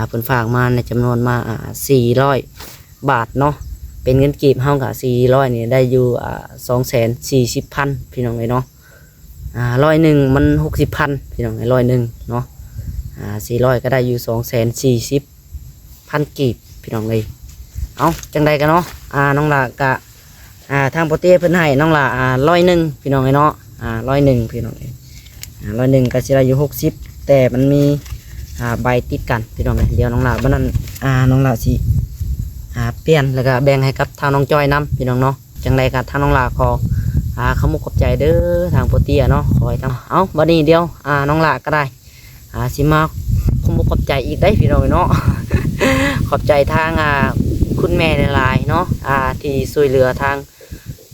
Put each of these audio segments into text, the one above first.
เพิ่นฝากมาในจำนวนมา400 บาทเนาะเป็นเงินกีบเฮากับ400นี่ได้อยู่240,000พี่น้องเลยเนาะ100มัน60,000พี่น้องเลย100เนาะ400ก็ได้อยู่240,000กีบพี่น้องเลยเอาจังใดกันเนาะน้องละกะทางโปรเต้เพิ่นให้น้องละ100พี่น้องเลยเนาะ100พี่น้องเลย100ก็สิได้อยู่60แต่มันมีใบติดกันพี่น้องเลยเดี๋ยวน้องละบ้านนั้นน้องละสิเปลี่ยนแล้วก็แบ่งให้กับทางน้องจอยนำพี่น้องเนาะจังไรกับทางน้องละขอขมุกขอบใจเด้อทางโปรเตียเนาะขอให้ทำเอาบัดนี้เดียวน้องละก็ได้สิมาขมุกขอบใจอีกได้พี่น้องเนาะ ขอบใจทางคุณแม่หลายๆเนาะที่ช่วยเหลือทาง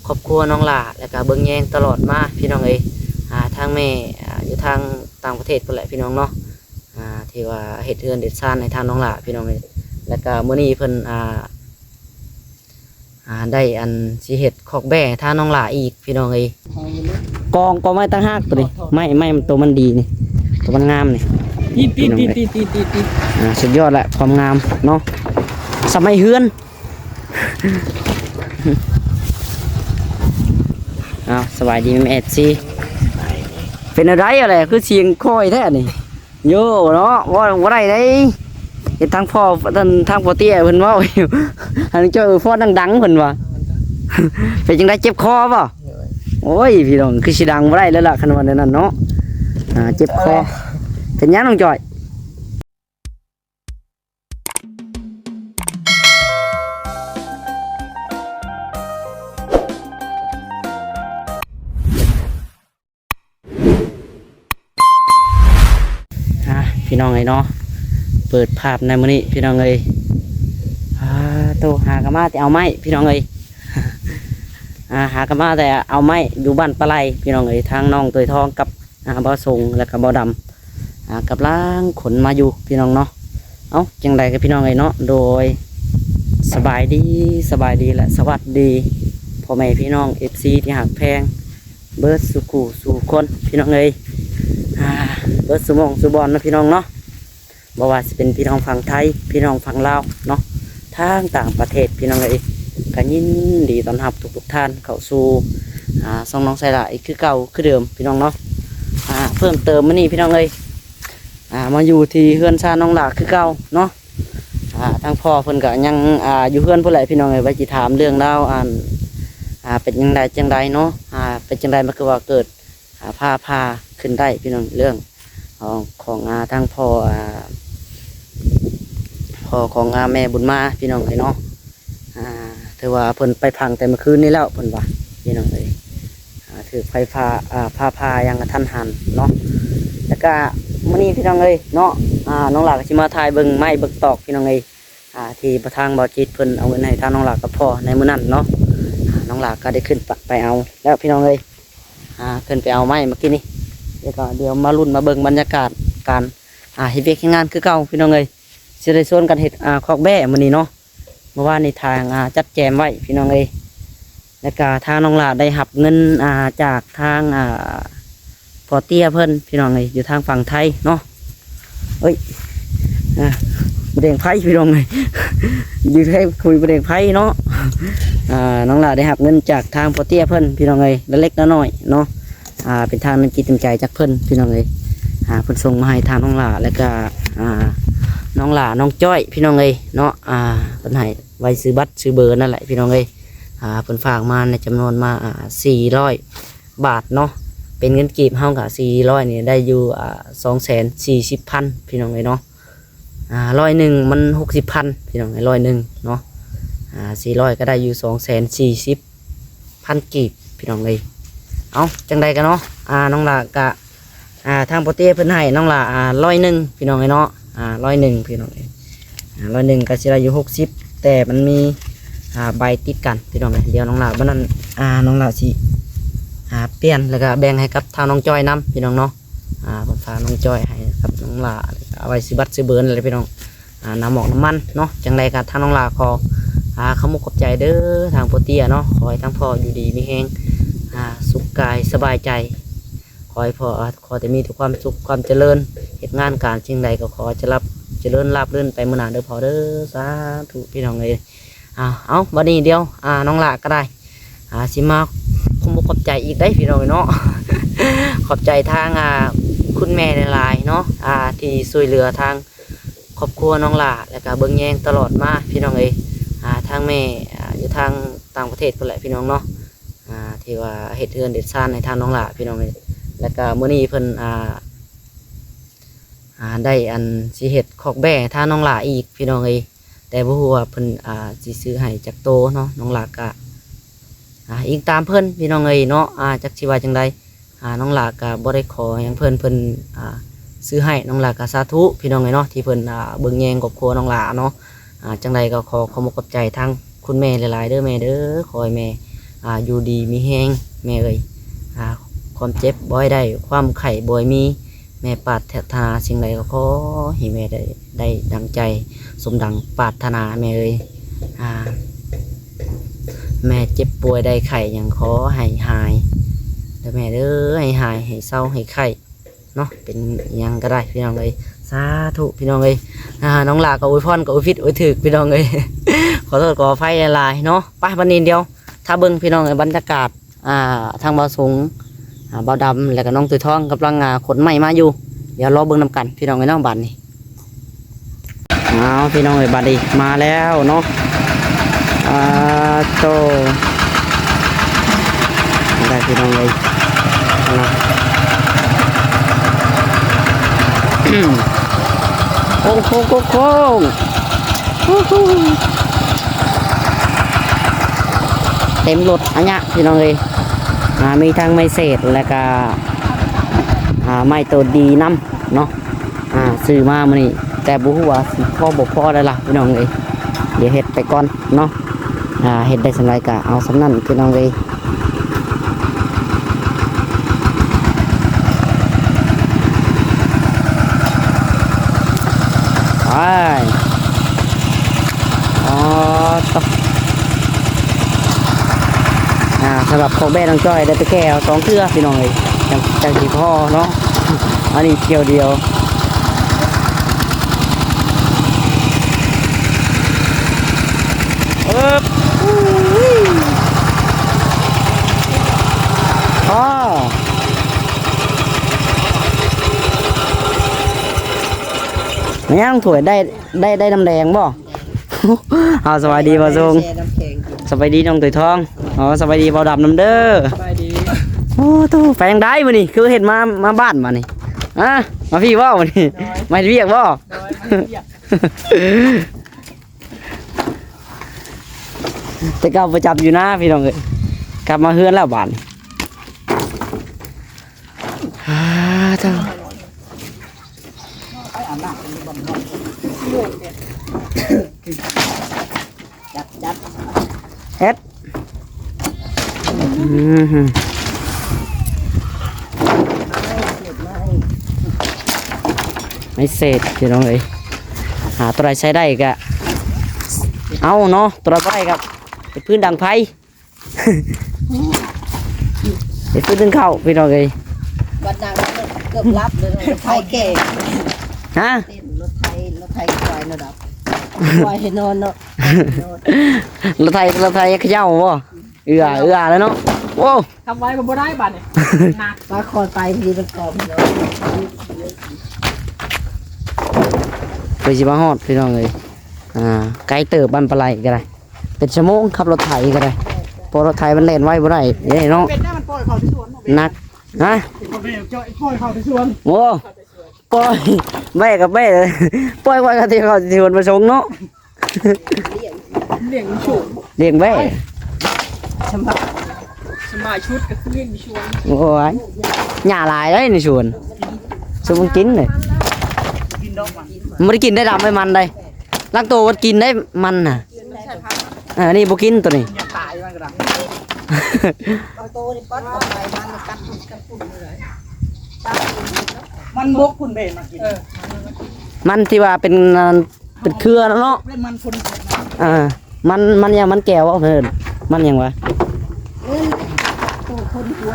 ครอบครัวน้องละแล้วก็เบิ่งแยงตลอดมาพี่น้องเอ้ยทางแม่อยู่ทางต่างประเทศก็แหละพี่น้องเนาะที่ว่าเฮ็ดเรือนเด็ดซ่านในทางน้องละพี่น้องเลยแล้วก็มื้อนี้เพิ่นได้อันสิเฮ็ดคอกแบ่ทางน้องละอีกพี่น้องเอ้ยกองไม้ตั้งหากตัวนี้ไม้ตัวมันดีนี่ตัวมันงามนี่ตีสุดยอดแหละความงามเนาะสมัยเฮือนสบายดีแม่สิเป็นอะไรคือเสียงค่อยแท้นี่โย่เนาะว่าได้ได้ทางพ่อทางพ่อเตี้ยเพิ่นว่าอยู่ทางเจ้าพ่อดังเพิ่นว่าเป็นจังไดเจ็บคอป่ะโอ้ยพี่น้องคือสิดังบ่ได้แล้วล่ะคันว่านั้นเนาะเจ็บคอเป็นยังน้องจอยพี่น้องไงเนาะเปิดภาพในมื้อนี้พี่น้องเอ้ยโตหากะมาแต่เอาไม้พี่น้องเอ้ยหากะมาแต่เอาไม้อยู่บ้านปลาไหลพี่น้องเอ้ยทางน้องตัวทองกับบ่อทรงและกับบ่อดำกับล้างขนมาอยู่พี่น้องเนาะเอาจังใดกับพี่น้องเอ้ยเนาะโดยสบายดีและสวัสดีพ่อแม่พี่น้อง FC ที่หักแพงเบิร์ดสุกูสู่คนพี่น้องเอ้ยเบิร์ดสุมองสุบอลนะพี่น้องเนาะบอกว่าจะเป็นพี่น้องฝั่งไทยพี่น้องฝั่งลาวเนาะทางต่างประเทศพี่น้องเอ้ยกันยินดีต้อนรับทุกท่านเข้าสู่ซองน้องไซระอีกคือเก่าคือเดิมพี่น้องเนาะเพิ่มเติมมานี่พี่น้องเอ้ยมาอยู่ที่เฮือนซาน้องหลากคือเก่าเนาะทางพ่อเพิ่นก็ยังอยู่เฮือนผู้ใหญ่พี่น้องเอ้ยไว้จิถามเรื่องเล่าเป็นยังไงจังใดเนาะเป็นจังใดมันคือว่าเกิดพาขึ้นได้พี่น้องเรื่องของทางพ่อของแม่บุญมาพี่น้องเลยเนาะถือว่าเพิ่นไปพังแต่เมื่อคืนนี้แล้วเพิ่นว่าพี่น้องเลยถือไฟพายังกระทันหันเนาะแล้วก็มื้อนี้พี่น้องเลยเนาะน้องหลากสิมาถ่ายเบิ่งไม้เบิ่งตอกพี่น้องเลยที่ประทางบ่อจิตเพิ่นเอาเงินให้ทางน้องหลากกับพ่อในมื้อนั้นเนาะน้องหลากก็ได้ขึ้นไปเอาแล้วพี่น้องเลยขึ้นไปเอาไม้เมื่อกี้นี้แล้วก็เดี๋ยวมาลุ้นมาเบิ่งบรรยากาศการเฮ็ดเวียกเฮ็ดงานคือเก่าพี่น้องเลยสิได้ส่วนกันเฮ็ดคอกแบ่มื้อนี้เนาะเมื่อวานในทางจัดแจมไว้พี่น้องเลยแล้วก็ทางน้องหลาได้หับเงินจากทางพอเตี้ยเพิ่นพี่น้องเลยอยู่ทางฝั่งไทยเนาะเอ้ยประเด็นไพ่พี่น้องเลยอยู่ให้คุยประเด็นไพ่เนาะน้องหลาได้หับเงินจากทางพอเตี้ยเพิ่นพี่น้องเลยเล็กน้อยเนาะเป็นทางน้ำจิตน้ำใจจากเพิ่นพี่น้องเลยเพิ่นส่งมาให้ทางน้องหลาแล้วก็น้องหลาน้องจ้อยพี่น้องเลยเนาะเพิ่นให้ไว้ซื้อบัตรซื้อเบอร์นั่นแหละพี่น้องเลยเพิ่นฝากมาในจำนวนมา400 บาทเนาะเป็นเงินกีบเฮากับ400นี่ได้อยู่240,000พี่น้องเลยเนาะ100มัน60,000พี่น้องเลย100เนาะ400ก็ได้อยู่240,000กีบพี่น้องเลยเอาจังใดกันเนาะน้องหลากะทางโปรเต้เพิ่นให้น้องหลา100พี่น้องเลยเนาะ100พี่น้องเลย100ก็สิได้อยู่60แต่มันมีใบติดกันพี่น้องเลยเดี๋ยวน้องหลาบ้านนั้นน้องหลาสิเปลี่ยนแล้วก็แบ่งให้กับทางน้องจอยนำพี่น้องเนาะเพิ่นฝากน้องจอยให้กับน้องหลาเอาไว้ซื้อบัตรซื้อเบอร์อะไรพี่น้องน้ำหมอกน้ำมันเนาะจังใดกันทางน้องหลาขอขมุกขอบใจเด้อทางโปรเตียเนาะขอให้ทั้งพ่ออยู่ดีมีแฮงสุขกายสบายใจขอให้พ่อขอแต่มีแต่ความสุขความเจริญเหตุงานการสิ่งใดก็ขอจะรับ เจริญราบรื่นไปมื้อหน้าเด้อพ่อเด้อสาธุพี่น้องเอ้ยเอาบัดนี้เดียวน้องละก็ได้สิมาขอบใจอีกได้พี่น้องเนาะ ขอบใจทางคุณแม่หลายๆเนาะที่ช่วยเหลือทางครอบครัวน้องละแล้วก็เบิ่งแยงตลอดมาพี่น้องเอ้ยทางแม่อยู่ทางต่างประเทศพุ่นแหละพี่น้องเนาะที่ว่าเฮ็ดเรือนเด็ดซ่านในทางน้องละพี่น้องเอ้ยแล้วก็มื้อนี้เพิ่นได้อันสิเฮ็ดคอกแบ่ทางน้องละอีกพี่น้องเอ้ยแต่บ่ฮู้ว่าเพิ่นสิซื้อให้จักโตเนาะน้องละก็อีกตามเพิ่นพี่น้องเอ้ยเนาะจักสิว่าจังไดน้องหลากก็บ่ได้ขอหยังเพิ่นซื้อให้น้องหลากก็สาธุพี่น้องเอ้ยเนาะที่เพิ่นเบิ่งแยงครอบครัวน้องหลาเนาะจังใดก็ขอขอบใจทางคุณแม่หลายๆเด้อแม่เด้อขอให้แม่อยู่ดีมีแฮงแม่เอ้ยความเจ็บบ่ให้ได้ความไข้บ่ให้มีแม่ปรารถนาสิ่งใดก็ขอให้แม่ได้ดังใจสมดังปรารถนาแม่เอ้ยแม่เจ็บป่วยได้ไข้หยังขอให้หายแต่แม่เด้อให้หายให้เศร้าให้ไข้เนาะเป็นยังก็ได้พี่น้องเลยสาธุพี่น้องเลยน้องหลาก็อวยพรก็อวยพิษอวยถึกพี่น้องเลย ขอโทษขอไฟลายเนาะไปวันนี้เดียวถ้าเบิ้งพี่น้องเลยบรรยากาศทางบ่าวสงบ่าวดำแล้วก็น้องตุ้ยทองกำลังขนไม้มาอยู่เดี๋ยวรอเบิ้งนำกันพี่น้องเลยน้องบันนี่พี่น้องเลยบันดีมาแล้วเนาะโตได้พี่น้องเลยโค้งโค้งโค้งโค้งเต็มรถอันเนี้ยพี่น้องเลยมีทั้งไม้เศษแล้วก็ไม้ตัวดีน้ำเนาะซื้อมามื้อนี้แต่บุหัวสิพ่อบอกพ่อได้ละพี่น้องเลยเดี๋ยวเฮ็ดไปก่อนเนาะเฮ็ดได้สำไรก็เอาสำนั่นพี่น้องเลยสำหรับของแม่น้องจ้อยได้ไปแก้ว2 เครือพี่น้องเลยจังสีพ่อเนาะอันนี้เที่ยวเดียวไม่ยังถวยได้น้ำแดงบ่ สวัสดีบ่าวทรงสวัสดีน้องตุ้ยทองสวัสดีบ่าวดำน้ำเด้อสวัสดีโอ้ตู้แฝงได้มานี่คือเห็นมาบ้านมานี่มาพี่ว่ามานี่มาเรียกบ่แต่ก็ประจำอยู่นะพี่น้องเอ้ยกลับมาเฮือนแล้วบ้านเจ้าจัดเฮ็ดไม่เสร็จพี่น้องเลยหาตัวใดใช้ได้ก็เอาเนาะตัวใดครับเป็นพื้นดังไพ่เป็นพื้นดึงเข้าพี่น้องเลยบัดดังเกือบรับเลยรถไทยเก่งรถไทยควายระดับควายให้นอนเนาะรถไทยเขย่าบ่เอื้อแล้วเนาะโอ้ทำไว้ก็บ่ได้บัดนี่หนักปลาคอนไปทีมันกรอบเนาะไปสิมาฮอดพี่น้องเลยไกลเติบบ้านปลาไหลก็ได้เป็นชั่วโมงขับรถไถก็ได้พอรถไถมันเล่นไว้บ่ได้เนาะเป็นได้มันปล่อยเข้าที่สวนนักปล่อยเข้าที่สวนโอ้ปล่อยแม่กับแม่เลยปล่อยไว้กับที่เขาที่สวนมาส่งเนาะเลี้ยงชุดเลี้ยงแม่สบายชุดก็คือเลี้ยงชวนโอ้ยหญ้าหลายเลยในชวนมันกินเลยมันไม่ได้กินได้ดำไม่มันเลยลักตัวมันกินได้มันน่ะนี่บุกินตัวนี้ตายมันกระดังตัวนี้ปัดออกไปมันกัดปุ่นเลยมันบกคุณเบนมากินมันที่ว่าเป็นเครือแล้วเนาะมันคนมันยังมันแก้วเพิ่นมันยังวะตัวคนหัว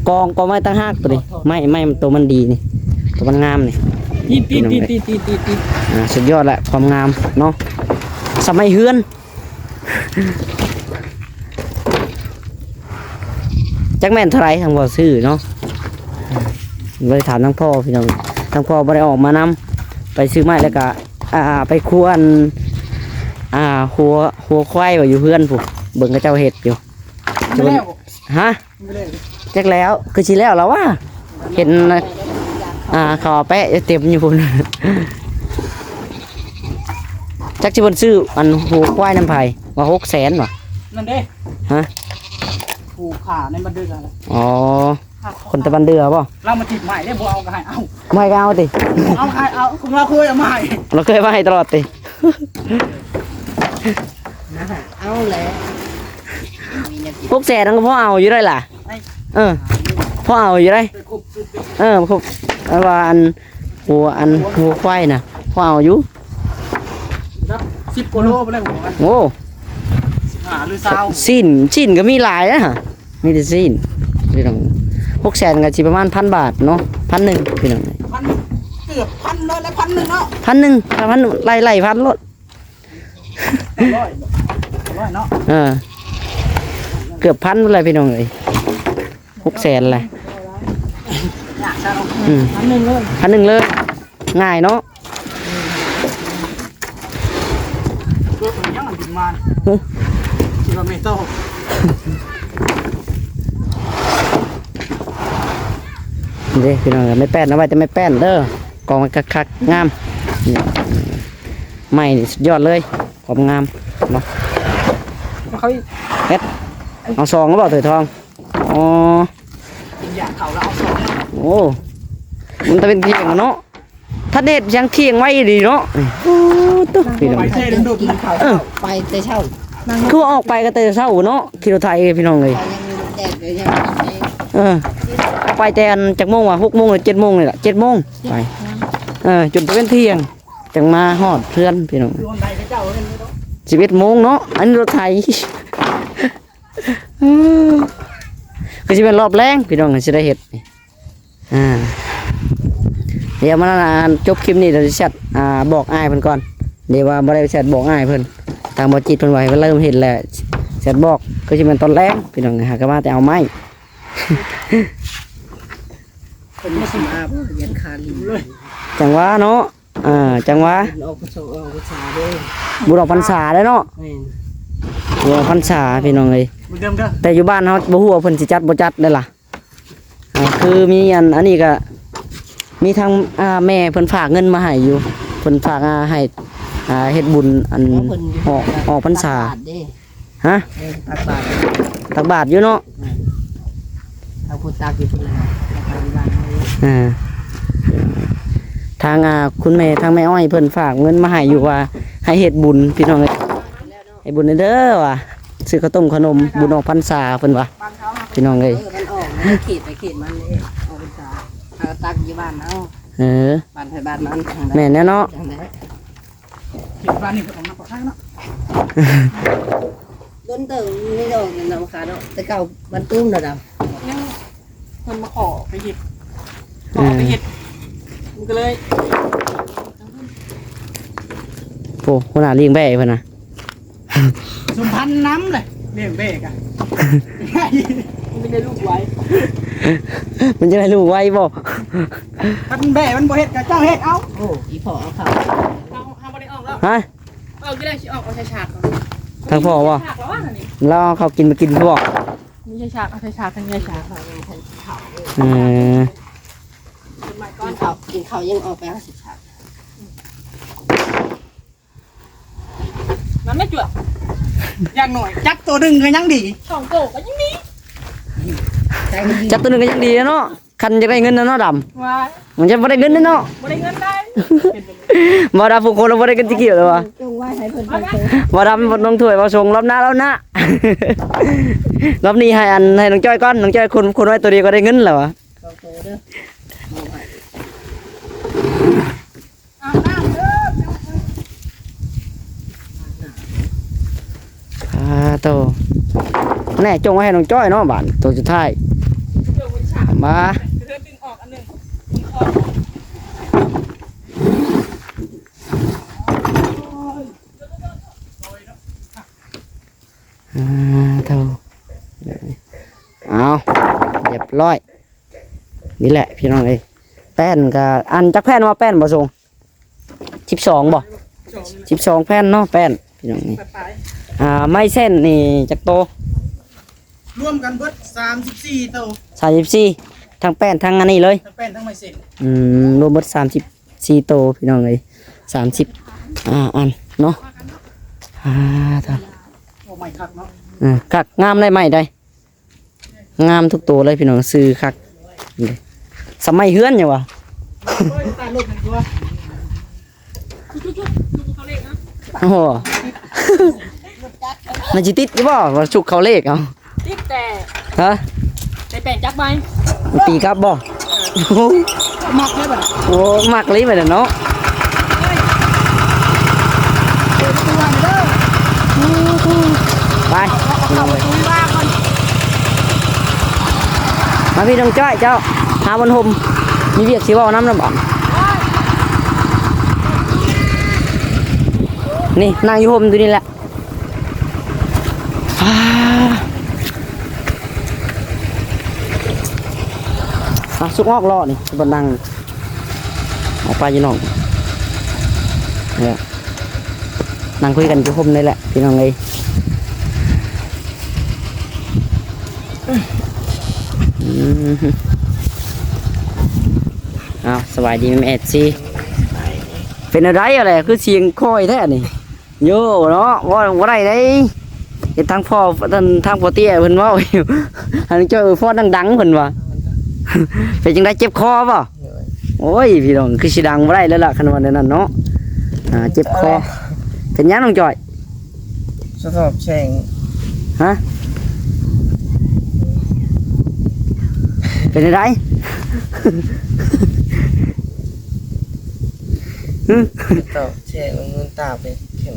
กองไม้ตั้งหากตัวนี้ไม่มันตัวมันดีนี่ตัวมันงามนี่ ตี สุดยอดแหละความงามเนาะสมัยเฮือนจักแม่นเท่าไหรทางบ่ซื้อเนาะไปถามทั้งพ่อพี่น้องทั้งพ่อบ่ได้ออกมานำไปซื้อไม้แล้วก็ไปคั่วอันหัวควายว่าอยู่เฮือนผู้เบิ่งกับเจ้าเฮ็ดอยู่ ไม่แล้ว ฮะ ไม่แล้ว จักแล้วคือสิแล้วว่าเห็นเขาเอาแปะเต็มอยู่พุ่น จักสิเพิ่นซื้ออันหัวควายน้ำไผว่า600,000ว่ะ นั่นเด้ ฮะ ผูกขาในบันเดืออะไร อ๋อคนตะบันเดือป่ะ เรามาจีบใหม่ได้บ่เอาก็ให้เอา ไม่ก็เอาติ เอาให้เอาคุณเราคุยเอาใหม่ เราเคยมาให้ตลอดติ เอาแล้วมีเนี่ย พวกแสนนั่นก็พ่อเอาอยู่ได้ล่ะพ่อเอาอยู่ได้ ไปคุบคุบ พวกว่าหัวควายน่ะพ่อเอาอยู่ ครับ10กิโลไปเลยผมว่า โอ้ 15หรือ20 สิ้นก็มีหลายนะมีแต่สิ้นพี่น้อง600,000ก็สิประมาณ1,000 บาทเนาะ1,000พี่น้อง พันเกือบพันเลยแล้ว1,000เนาะ 1,000ถ้า1,000ไล่พันรถ 100เนาะ เกือบ1,000เลยพี่น้องเอ้ย600,000เลย อยากจะเอา 1,000เลยง่ายเนาะ เกือบยังบินมากิโลเมตร เด้พี่น้องไม่แป้นนะไว้แต่ไม่แป้นเด้อกองคักๆงามนี่ไม่นี่สุดยอดเลยความงามเนาะ เขา เฮ็ดเอาซองก็บอกเถยทองอ๋อ อยากเขาแล้วเอา2 โอ้มันจะเป็นเที่ยงอะเนาะถ้าเด็ดยังเที่ยงไว้ดีเนาะโอ้ตุ๊พี่น้อง ไปเท่ดู กินข้าวไปแต่เช้า คือออกไปก็แต่เช้าเนาะกิโลไทยพี่น้องเลย ไปยังมีแดดเลยยัง ไปแต่อันจากโมงว่ะ6 โมงหรือ7 โมงเลยล่ะ7 โมงไปจนเป็นเที่ยงจังมาฮอดเพื่อนพี่น้อง ดวงใดเจ้าเห็นไหมเนาะ 11 โมงเนาะอันนี้รถไทยก็จะเป็นรอบแรงพี่น้องจะได้เห็ดนี่เดี๋ยวมันจบคลิปนี้เราจะแชทบอกอ้ายเพิ่นก่อนเดี๋ยวว่าบ่ได้แชทบอกอ้ายเพิ่นทางบ่จิตเพิ่นไว้เพิ่นเริ่มเห็นแล้วแชทบอกก็จะเป็นตอนแรงพี่น้องหาก็มาแต่เอาไม้ คนไม่สมาบเรียนคาลี เลย จังหวะเนาะจังหวะ ออกภาษาออกภาษาด้วย บุญออกพรรษาได้เนาะ แม่น บุญออกพรรษาพี่น้องเอ้ย เหมือนเดิมเด้อ แต่อยู่บ้านเฮาบ่ฮู้ว่าเพิ่นสิจัดบ่จัดได้ล่ะคือมีอันนี้ก็มีทางแม่เพิ่นฝากเงินมาให้อยู่เพิ่นฝากให้เฮ็ดบุญอันออกพรรษาฮะ ตักบาท ตักบาทอยู่เนาะ เอาพูดตักอยู่พุ่นเลยทางบ้านทางคุณแม่ทางแม่อ้อยเพิ่นฝากเงินมาให้อยู่ว่าให้เฮ็ดบุญพี่น้องเอ้ยให้บุญเด้อว่ะซื้อข้าวต้มขนมบุญออกพรรษาเพิ่นว่าพี่น้องเอ้ย มันออกมันขีดไปขีดมันเลยออกภาษาเอาตักอยู่บ้านเอา บ้านไทยบ้านมัน แม่นแน่เนาะ จังได๋ เห็นบ้านนี่ก็ต้องนับปากข้างเนาะ ต้นเติมนี่ดอกนำขาเนาะแต่เก่ามันตุ้มเด้อดำ ยังคนมาขอไปเห็ดขอไปเห็ดมันก็เลย โอ้คนน่ะเลี้ยงแบ่เพิ่นน่ะ สุพรรณน้ำเลยเลี้ยงเบกอ่ะไม่ได้ลูกไว้ มันจะได้รู้ไว้บ่ มันแบมันบ่เห็ดกับเจ้าเห็ดเอา โอ้อีพ่อเอาเข้า เอาบ่ได้ออกแล้ว ฮะ เอาก็ได้สิออกเอาใช้ฉากก่อน ทางพ่อบ่ ฉากแล้วว่านี่ แล้วเอาเขากินมากินพ่อ มีใช้ฉากเอาใช้ฉากกันใช้ฉาก เออ กินข้าวยังออกไปเอาสิครับ มันไม่จวดอย่างหน่อยจักตัวหนึ่งก็ยังดีสองโตก็ยังดี ใจมันดี จับตัวหนึงก็ยังดีเนาะคันจะได้เงินนะเนาะดำ ว่า มันจะบ่ได้เงินนะเนาะ บ่ได้เงินได้ บ่ดำผู้คนเราบ่ได้เงินจิเกี่ยวเลยวะ จงไว้ให้เพิ่นไปเถอะ บ่ดำบ่ต้องถ้วยบ่ส่งรอบหน้ารอบหน้า รอบนี้ให้ให้น้องจ้อยก่อนน้องจ้อยคนไว้ตัวเดียวก็ได้เงินแล้ววะ เอาโตเด้อเอาไว้ อาบน้ำเด้อ โตแน่จงไว้ให้น้องจ้อยเนาะบาดตัวสุดท้าย เดี๋ยวมันฉาก มา เธอดึงออกอันหนึง เท่าเอาเรียบร้อยนี่แหละพี่น้องเอ้ยแป้นกับอันจักแป้นว่าแป้นบ่ส่ง12บ่12แป้นเนาะแป้นพี่น้องนี่ ไป ไม่เส้นนี่จักโต รวมกันเบิด34ตัว 34ทั้งแป้นทั้งอันนี้เลย ทั้งแป้นทั้งไม้เส้น รวมหมด34โตพี่น้องเอ้ย30อันเนาะเท่า โอ้ไม่คักเนาะ คักงามได้ไหมได้งามทุกตัวเลยพี่น้องซื้อคักนี่สมัยเฮือนอยู่วะ เฮ้ยตายรถหนึ่งตัว โอ้โหมันจิติดอยู่บ่ว่าชุกเขาเลขเอา ติดแต่ ฮะ ในแปลงจักใบ ตีกลับบ่ มักเลยแบบ โอ้มักลิไปแล้วเนาะ เปิดประตูให้เด้อ ไป เข้าประตูว่าก่อน มาพี่น้องจ้อยเจ้าหาบนห่มมีเวียกสิเว้าน้ำบ่นี่นั่งอยู่ห่มตัวนี้แหละสุกออกล้อนี่บนนั่งออกไปยี่น้องเนี่ยนั่งคุยกันอยู่ห่มนี่แหละพี่น้องเลยสบายดีแม่ซีเป็นอะไรคือเสียงคอยแท้นี่โย่เนาะว่าไรได้ทางพ่อทางพ่อเตี้ยเพิ่นว่าอยู่ทางเจ้าพ่อดังๆเพิ่นว่าเป็นจังไดเจ็บคอป่ะโอ้ยพี่น้องคือสิดังบ่ได้แล้วล่ะคันว่านั้นเนาะเจ็บคอเป็นหยังน้องจ้อย สะทอบแช่ง ฮะเป็นอะไร ตอบแช่งมือตาไปเข็ม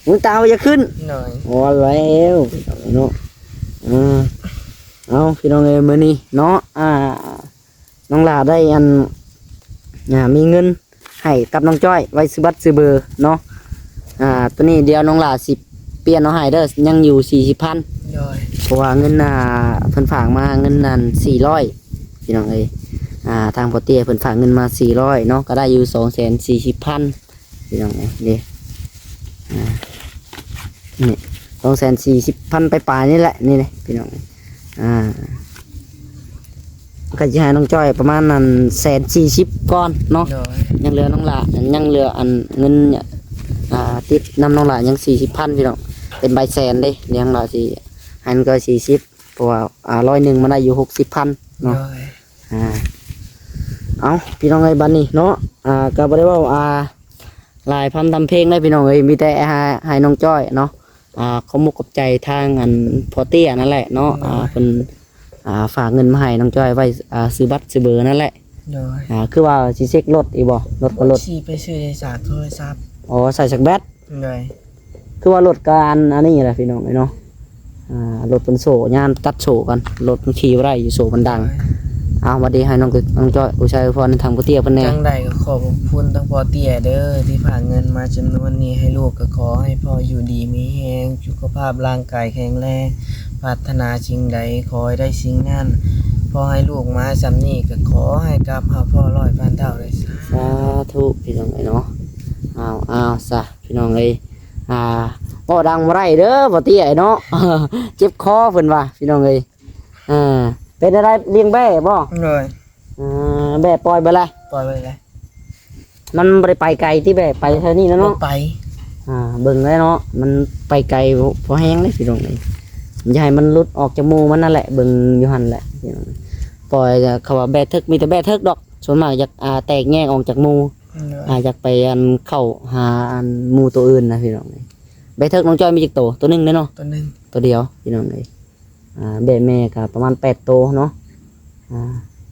มึงตาจะขึ้น หน่อย โอ้แล้วเนาะเอาพี่น้องเอ้ยมื้อนี้เนาะน้องหลาได้มีเงินให้กับน้องจ้อยไว้ซื้อบัตรซื้อเบอร์เนาะตัวนี้เดียวน้องหลาสิเปลี่ยนเอาให้เด้อยังอยู่40,000 หน่อย เพราะว่าเงินเพิ่นฝากมาเงินนั้น400พี่น้องเอ้ยทางพ่อเตี้ยเพิ่นฝากเงินมา400เนาะก็ได้อยู่240,000พี่น้องเอ้ยนี่นี่240,000ไปปลายนี่แหละนี่เลยพี่น้องก็จะให้น้องจ้อยประมาณนั้น140,000ก่อนเนาะ หน่อย ยังเหลือน้องหละยังเหลือเงินเนี่ยติดนำน้องหละยัง40,000พี่น้องเป็นใบแสนเลยเลี้ยงเราสิให้มันก็40เพราะว่า100มันได้อยู่60,000 ห เนาะ น่อย เอาพี่น้องไอ้บันนี่เนาะก็บ่ได้ว่าหลายพันทำเพลงได้พี่น้องเอ้ยมีแต่ให้น้องจ้อยเนาะเขามุกกับใจทางพอเตี้ยนั่นแหละเนาะเพิ่นฝากเงินมาให้น้องจ้อยไว้ซื้อบัตรซื้อเบอร์นั่นแหละ หน่อย คือว่าสิเช็ครถอีบ่รถก็รถ ชี้ไปซื้อในสาโทรศัพท์ อ๋อใส่สักแบต หน่อย คือว่ารถการอันนี้แหละพี่น้องเนาะรถเป็นโซ่ยานตัดโซ่กันรถมันขี่บ่ได้อยู่โซ่มันดังวัสดีให้น้องจ้อยผู้ชายพรทางผู้เตี้ยเพิ่นแน่ จังใดก็ขอบคุณทั้งพ่อเตี้ยเด้อที่ฝากเงินมาจำนวนนี้ให้ลูกก็ขอให้พ่ออยู่ดีมีแรงสุขภาพร่างกายแข็งแรงปรารถนาสิ่งใดขอให้ได้สิ่งนั้นพอให้ลูกมาสำนี้ก็ขอให้กลับหาพ่อร้อยพันเท่าเลย สาธุพี่น้องเนาะซะพี่น้องบ่ดังบ่ได้เด้อบ่เตี้ยเนาะ เจ็บคอเพิ่นว่าพี่น้องเป็นอะไรเลี้ยงแบ่บ่ หน่อย แบ่ปล่อยไปเลย ปล่อยไปเลย มันบ่ได้ไปไกลที่แบ่ไปเท่านี้แล้วเนาะ ไป เบิ่งเลยเนาะมันไปไกลพอแห้งเลยพี่น้องอย่าให้มันหลุดออกจากหมู่มันนั่นแหละเบิ่งอยู่หั่นแหละพี่น้องปล่อยเขาว่าแบ่ทึกมีแต่แบ่ทึกดอกส่วนมากอยากแตกแยกออกจากหมู่อยากไปเข้าหาหมู่ตัวอื่นนะพี่น้องแบ่ทึกน้องจ้อยมีจักตัวนึงเนาะ ตัวหนึ่ง ตัวเดียวพี่น้องแบ่แม่ก็ประมาณ8ตัวเนาะ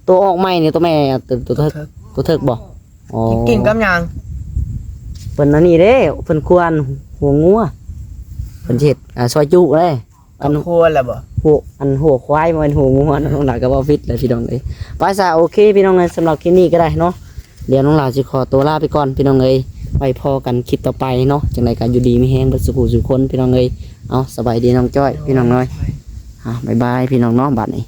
ตัวออกใหม่นี่ตัวแม่ตัวเทิกบ่อ๋อ กินกับยัง เพิ่นอันนี้เด้เพิ่นควรหัวงัวเพิ่นสิเฮ็ดซอยจุเลย อันครัวแล้วบ่ หัวควายมันหัวงูน้องหลาก็บ่ฟิตเลยพี่น้องเอ้ยภาษาโอเคพี่น้องเอ้ยสำหรับคลิปนี้ก็ได้เนาะเดี๋ยวน้องหลาสิขอตัวลาไปก่อนพี่น้องเอ้ยไว้พอกันคลิปต่อไปเนาะจังไดก็อยู่ดีมีแฮงเบิดสุขสุขคนพี่น้องเอ้ยเอาสบายดีน้องจ้อยพี่น้องน้อยบ๊ายบายพี่น้องเนาะบัดนี้